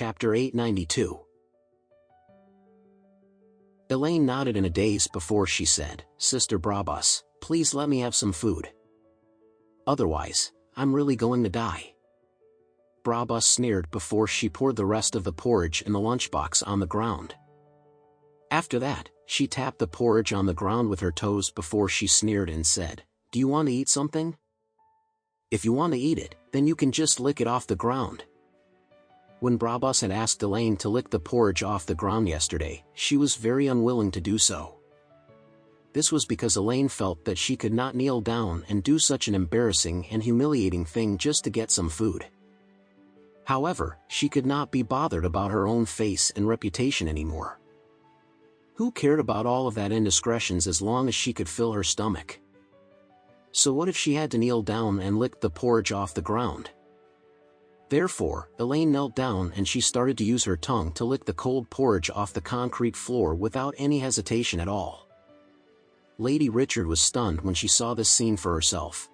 Chapter 892. Elaine nodded in a daze before she said, "Sister Brabus, please let me have some food. Otherwise, I'm really going to die." Brabus sneered before she poured the rest of the porridge in the lunchbox on the ground. After that, she tapped the porridge on the ground with her toes before she sneered and said, "Do you want to eat something? If you want to eat it, then you can just lick it off the ground." When Brabus had asked Elaine to lick the porridge off the ground yesterday, she was very unwilling to do so. This was because Elaine felt that she could not kneel down and do such an embarrassing and humiliating thing just to get some food. However, she could not be bothered about her own face and reputation anymore. Who cared about all of that indiscretions as long as she could fill her stomach? So what if she had to kneel down and lick the porridge off the ground? Therefore, Elaine knelt down and she started to use her tongue to lick the cold porridge off the concrete floor without any hesitation at all. Lady Richard was stunned when she saw this scene for herself.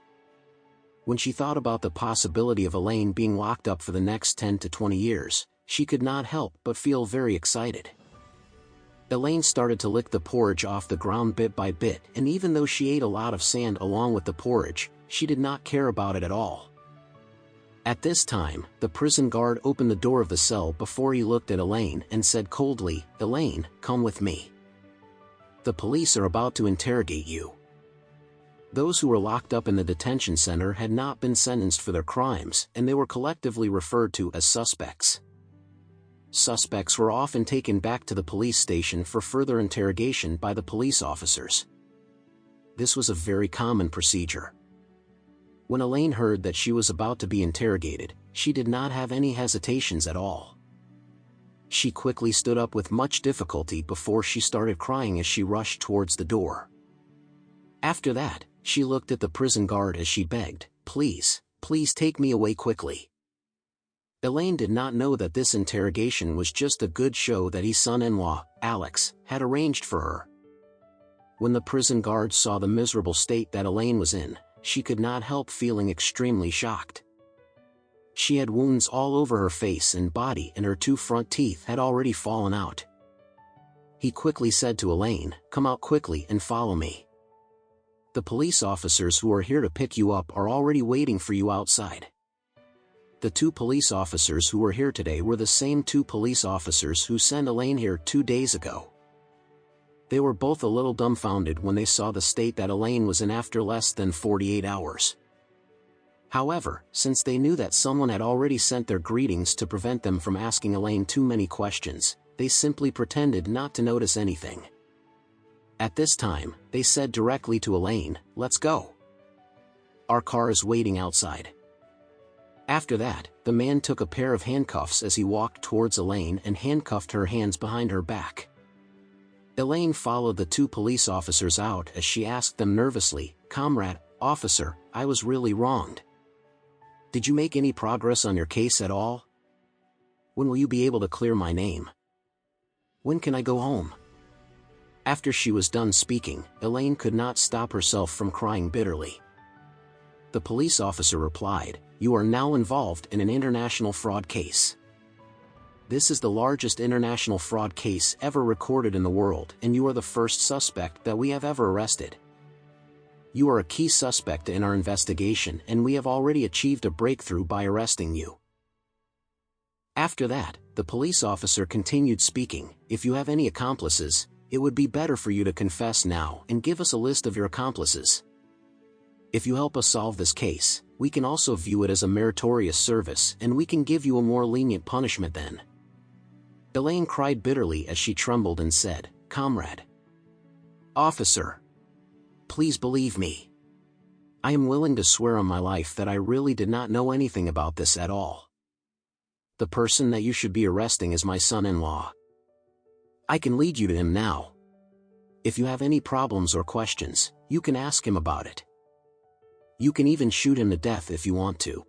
When she thought about the possibility of Elaine being locked up for the next 10 to 20 years, she could not help but feel very excited. Elaine started to lick the porridge off the ground bit by bit, and even though she ate a lot of sand along with the porridge, she did not care about it at all. At this time, the prison guard opened the door of the cell before he looked at Elaine and said coldly, "Elaine, come with me. The police are about to interrogate you." Those who were locked up in the detention center had not been sentenced for their crimes, and they were collectively referred to as suspects. Suspects were often taken back to the police station for further interrogation by the police officers. This was a very common procedure. When Elaine heard that she was about to be interrogated, she did not have any hesitations at all. She quickly stood up with much difficulty before she started crying as she rushed towards the door. After that, she looked at the prison guard as she begged, "Please, please take me away quickly." Elaine did not know that this interrogation was just a good show that his son-in-law, Alex, had arranged for her. When the prison guard saw the miserable state that Elaine was in, she could not help feeling extremely shocked. She had wounds all over her face and body, and her 2 front teeth had already fallen out. He quickly said to Elaine, "Come out quickly and follow me. The police officers who are here to pick you up are already waiting for you outside." The 2 police officers who were here today were the same 2 police officers who sent Elaine here 2 days ago. They were both a little dumbfounded when they saw the state that Elaine was in after less than 48 hours. However, since they knew that someone had already sent their greetings to prevent them from asking Elaine too many questions, they simply pretended not to notice anything. At this time, they said directly to Elaine, "Let's go. Our car is waiting outside." After that, the man took a pair of handcuffs as he walked towards Elaine and handcuffed her hands behind her back. Elaine followed the 2 police officers out as she asked them nervously, "Comrade, officer, I was really wronged. Did you make any progress on your case at all? When will you be able to clear my name? When can I go home?" After she was done speaking, Elaine could not stop herself from crying bitterly. The police officer replied, "You are now involved in an international fraud case. This is the largest international fraud case ever recorded in the world, and you are the first suspect that we have ever arrested. You are a key suspect in our investigation, and we have already achieved a breakthrough by arresting you." After that, the police officer continued speaking, "If you have any accomplices, it would be better for you to confess now and give us a list of your accomplices. If you help us solve this case, we can also view it as a meritorious service, and we can give you a more lenient punishment then." Elaine cried bitterly as she trembled and said, "Comrade, officer, please believe me. I am willing to swear on my life that I really did not know anything about this at all. The person that you should be arresting is my son-in-law. I can lead you to him now. If you have any problems or questions, you can ask him about it. You can even shoot him to death if you want to.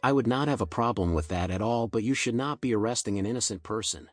I would not have a problem with that at all, but you should not be arresting an innocent person."